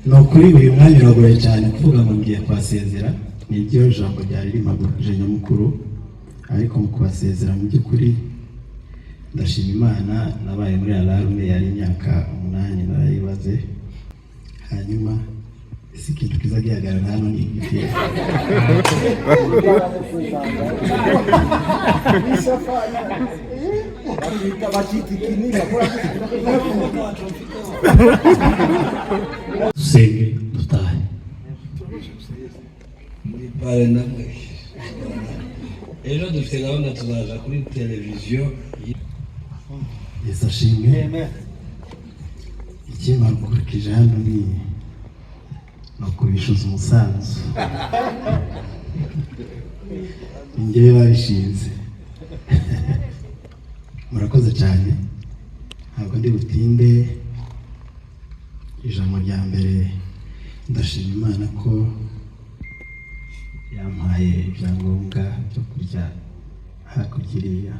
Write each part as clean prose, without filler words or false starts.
no kuri uyu mwanya uragoye cyane kuvuga ngo ngiye kwasezera, niryo jambo ryari rimagurije nyamukuru, ariko mu kubasezera mu by'ukuri ndashima Imana. Nabaye muri alarme yari imyaka 8 narayibaze, hanyuma si ikintu kiza gihagarara hano ni igihe dusenge dutahe. Pare namwe ejo dufite gahunda tuzaza kuri televiziyo. Yesu ashimwe. Ikimara gukurikije hano ni kubishuza umusanzu njyewe babishinze. Murakoze cyane, ntabwo ndi butinde. Ijambo rya mbere ndashima Imana ko yampaye ibyangombwa byo kurya hakurya iriya.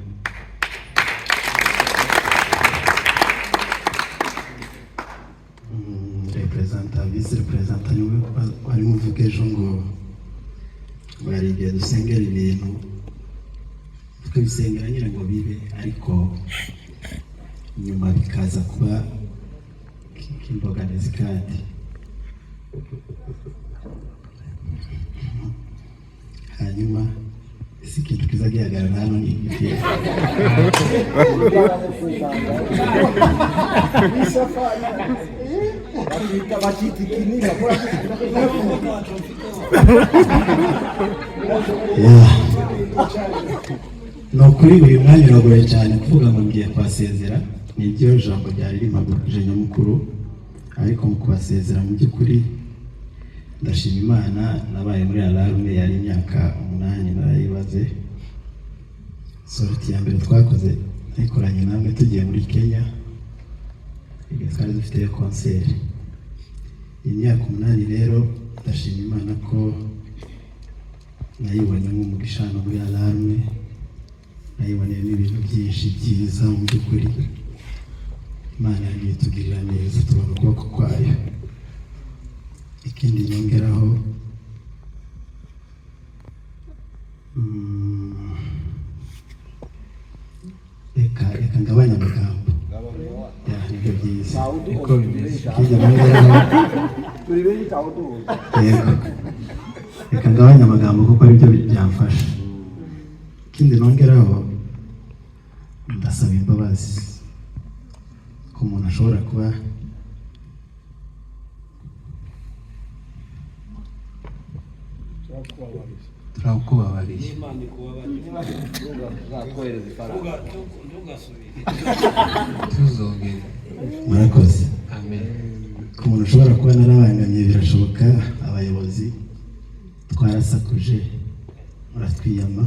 Representa, vice representa niwe wari muvuga ejo ngo bari igihe dusengera ibintu tukabisengera nyine ngo bibe, ariko nyuma bikaza kuba imbogamizi kandi. Hanyuma si ikintu kiza gihagarara hano ni igihe no kuri uyu mwanya uragoye cyane kuvuga ngo ngiye kwasezera, niryo jambo ryari rimagurije nyamukuru, ariko mu kubasezera mu by'ukuri ndashima Imana. Nabaye muri alarme yari imyaka 8 narayibaze. Sorti ya mbere twakoze nayikoranye namwe tugiye muri Kenya, igihe twari dufite concert. Imyaka 8 rero ndashima Imana ko nayibonye nk'umugisha no muri alarme, nayiboneye n'ibintu byinshi byiza mu by'ukuri. Imana yitugirira neza, tubona ukuboko kwayo. Ikindi nyongeraho, reka ngabanya amagambo nibyo byiza. Ikindi nyongeraho, reka ngabanya amagambo kuko aribyo byamfasha. Ikindi nongeraho, ndasaba imbabazi ko umuntu ashobora kuba turakubabariye. Murakoze. Ko umuntu ushobora kuba narabangamiye, birashoboka. Abayobozi twarasakuje, muratwiyama.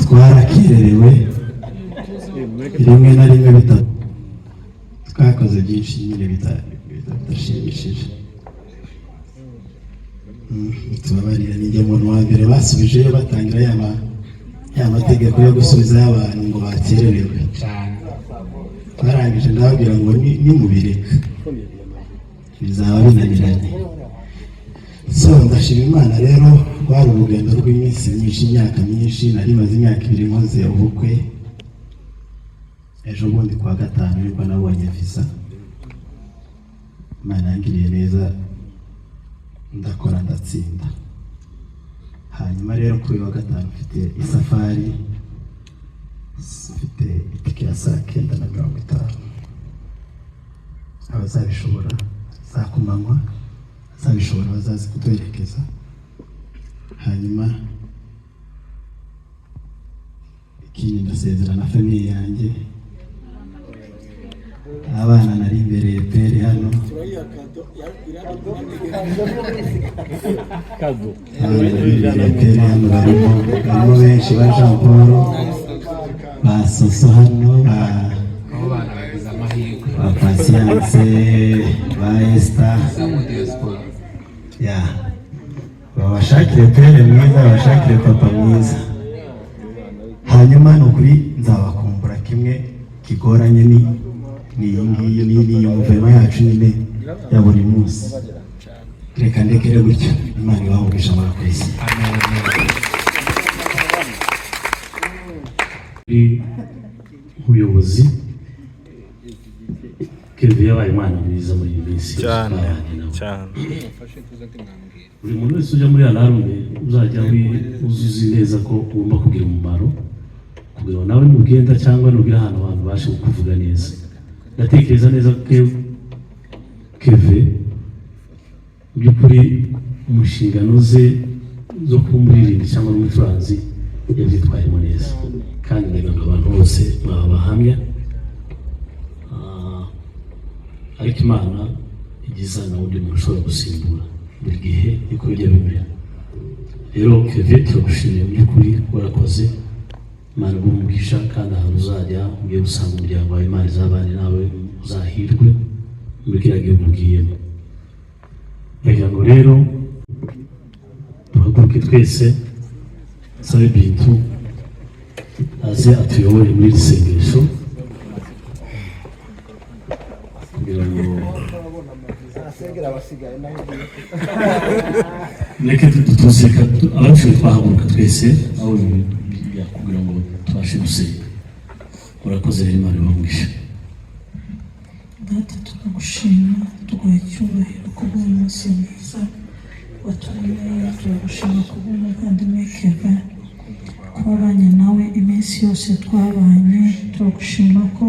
Twarakererewe rimwe na rimwe twakoze byinshi nyine bidashimishije. Tubabarira. Ni njye muntu wa mbere basubijeyo batangira ya mategeko yo gusubizayo abantu ngo bakererewe. Barangije ndababwira ngo nimubireka bizaba binaniranye. So ndashima Imana rero, rwari urugendo rw'iminsi myinshi, imyaka myinshi. Nari maze imyaka 2 nkoze ubukwe. Ejo bundi kwa gatanu nibwo nabonye visa. Imana yangiriye neza, ndakora ndatsinda. Hanyuma rero kuri wa gatanu mfite isafari, mfite itike ya saa 9:50. Abazabishobora saa kumanywa, abazabishobora bazazi kuduherekeza. Hanyuma ikindi ndasezera na famiye yanjye, abana nari imbere pere hano. Barimo benshi ba Jean Paul, ba Soso hano, ba Patience, ba Esther. Babashakire pere mwiza, babashakire papa mwiza. Hanyuma ni ukuri nzabakumva. kigoranye ni umuvema yacu nyine ya buri munsi. Reka ndekere gutyo, Imana ibahungisha murakoze. Ubuyobozi Kevin yabaye umwana mwiza muri iyi minsi cyane. Buri muntu wese ujya muri alarme uzajya uzuzi neza ko ugomba kugira umumaro kugira ngo nawe nugenda cyangwa nugira ahantu abantu bashe kukuvuga neza. Ndatekereza neza ko Kevin by'ukuri umushingano ze zo kumuririmba cyangwa n'umucuranzi yabyitwayemo neza, kandi ndagira abantu bose babahamya. Ariko Imana igiza na undi muntu ushobora gusimbura buri gihe niko bijya bimera. Rero Kevin turagushimiye by'ukuri warakoze, Imana igumugisha, kandi ahantu uzajya ugiye gusanga umuryango wawe, Imana izabane nawe, uzahirwe muri kiriya gihugu ugiyemo. Ndagira ngo rero duhaguruke twese, sabe Bintu aze atuyobore muri iri sengesho kugira ngo reka tutuze abacu twahaguruka twese aho kugira ngo tubashe gusenga. Urakoze rero, Imana ibahungishe. Data, tunagushima tuguha icyubahiro kubw'umunsi mwiza waturemeye. Turagushima kubw'umuvandimwe Kevin, twabanye nawe iminsi yose twabanye. Turagushima ko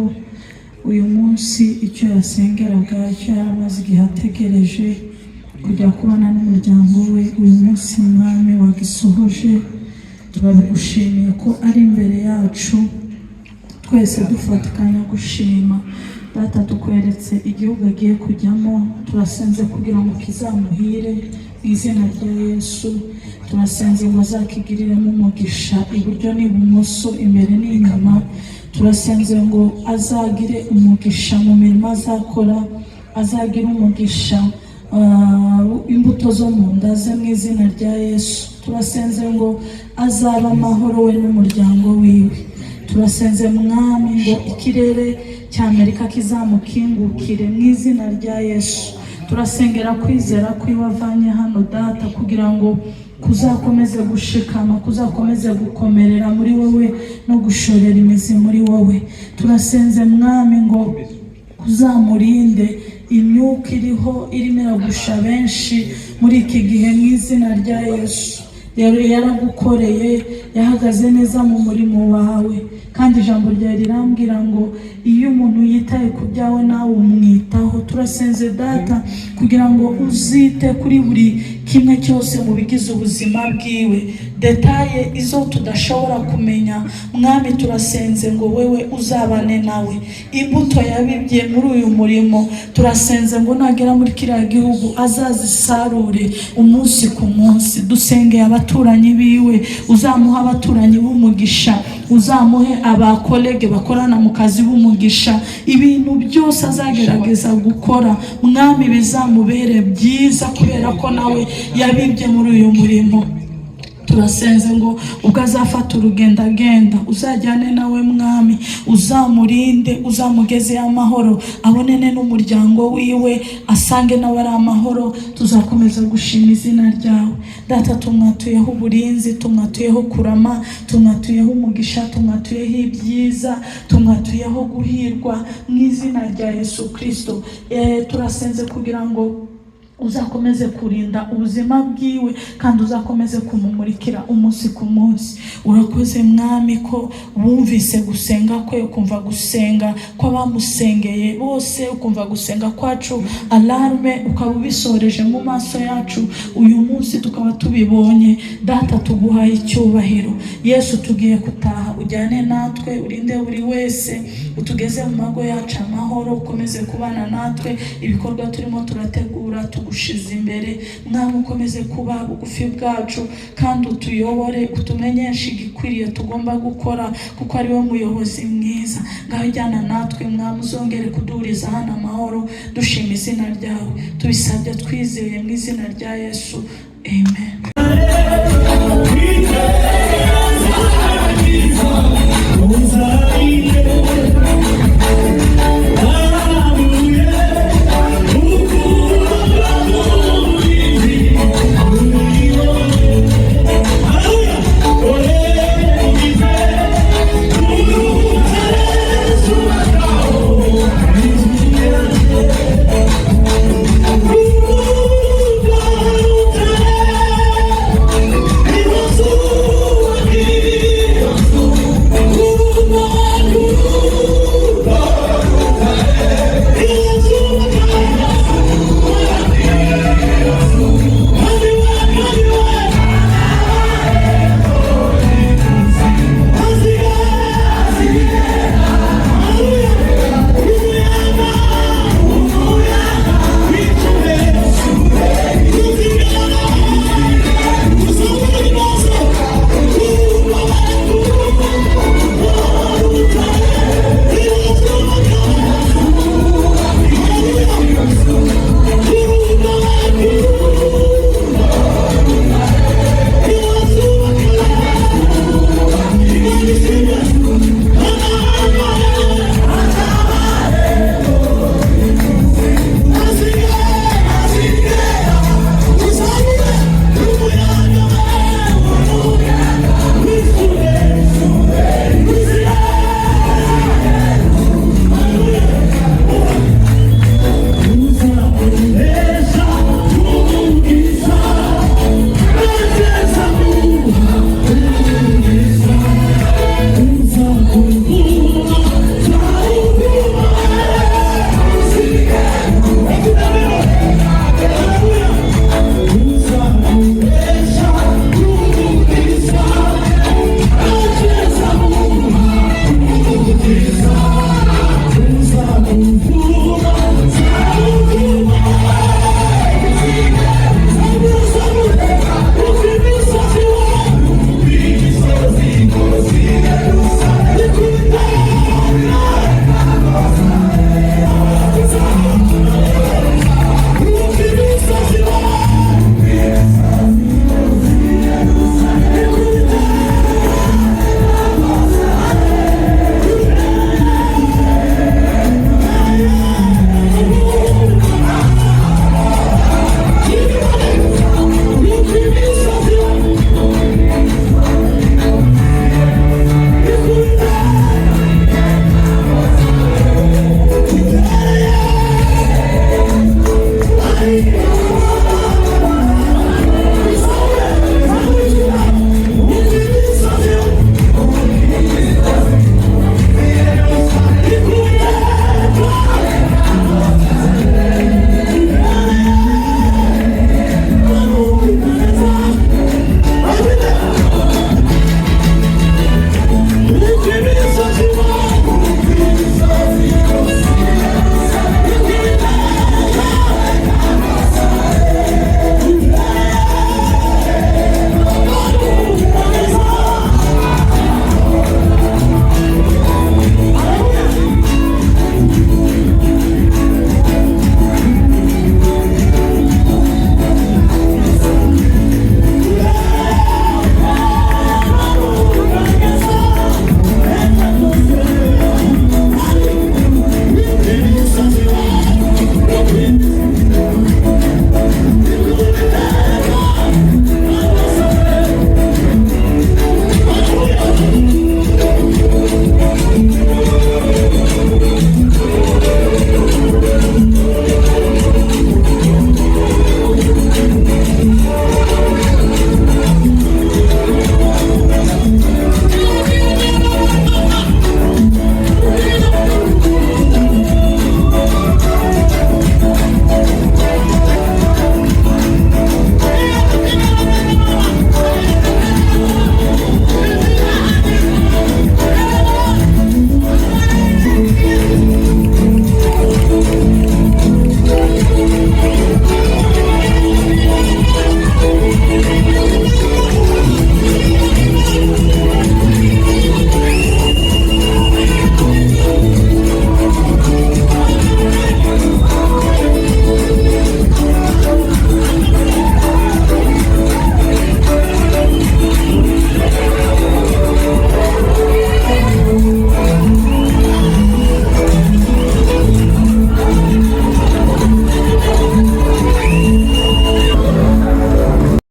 uyu munsi icyo yasengeraga, icyo yari amaze igihe ategereje kujya kubana n'umuryango we, uyu munsi Mwami wagisohoje. Turagushimiye ko ari imbere yacu, twese dufatikanya gushima. Data, tukweretse igihugu agiye kujyamo, turasenze kugira ngo kizamuhire mu izina rya Yesu. Turasenze ngo azakigiriremo umugisha iburyo n'ibumoso, imbere n'inyuma. Turasenze ngo azagire umugisha mu mirimo azakora, azagire umugisha imbuto zo mu nda ze mu izina rya Yesu. Turasenze ngo azaba amahoro we n'umuryango wiwe. Turasenze Mwami ngo ikirere cy'Amerika kizamukingukire mu izina rya Yesu. Turasengera kwizera kw'iwavanye hano Data, kugira ngo kuzakomeze gushikama, kuzakomeze gukomerera muri wowe no gushorera imizi muri wowe. Turasenze Mwami ngo kuzamurinde imyuka iriho irimo iragusha benshi muri iki gihe mu izina rya Yesu. Yaragukoreye, yahagaze neza mu murimo wawe, kandi ijambo ryawe rirambwira ngo iyo umuntu yitaye ku byawe nawe umwitaho. Turasenze Data kugira ngo uzite kuri buri kimwe cyose mu bigize ubuzima bwiwe, detaye izo tudashobora kumenya. Mwami, turasenze ngo wewe uzabane nawe. Imbuto yabibye muri uyu murimo, turasenze ngo nagera muri kiriya gihugu azazisarure umunsi ku munsi. Dusengeye abaturanyi biwe, uzamuha abaturanyi b'umugisha, uzamuhe abakolege bakorana mu kazi b'umugisha. Ibintu byose azagerageza gukora Mwami bizamubere byiza, kubera ko nawe yabibye muri uyu murimo. Turasenze ngo ubwo azafata urugendo agenda, uzajyane nawe Mwami, uzamurinde, uzamugeze amahoro, abonene n'umuryango wiwe, asange nawe ari amahoro. Tuzakomeza gushima izina ryawe Data. Tumwatuyeho uburinzi, tumwatuyeho kurama, tumwatuyeho umugisha, tumwatuyeho ibyiza, tumwatuyeho guhirwa mu izina rya Yesu Kristo. Turasenze kugira ngo uzakomeze kurinda ubuzima bwiwe, kandi uzakomeze kumumurikira umunsi ku munsi. Urakoze Mwami ko bumvise gusenga kwe, ukumva gusenga kw'abamusengeye bose, ukumva gusenga kwacu. Alarme ukaba ubisoreje mu maso yacu uyu munsi, tukaba tubibonye. Data, tuguhaye icyubahiro. Yesu, tugiye gutaha, ujyane natwe, urinde buri wese, utugeze mu mago yacu amahoro, ukomeze kubana natwe. Ibikorwa turimo turategura tugushize imbere Mwami, ukomeze kuba bugufi bwacu, kandi utuyobore, utumenyeshe igikwiriye tugomba gukora, kuko ari we muyobozi mwiza. Ngaho jyana natwe Mwami, uzongere kuduhuriza hano amahoro. Dushima izina ryawe, tubisabye twizeye mu izina rya Yesu, amen.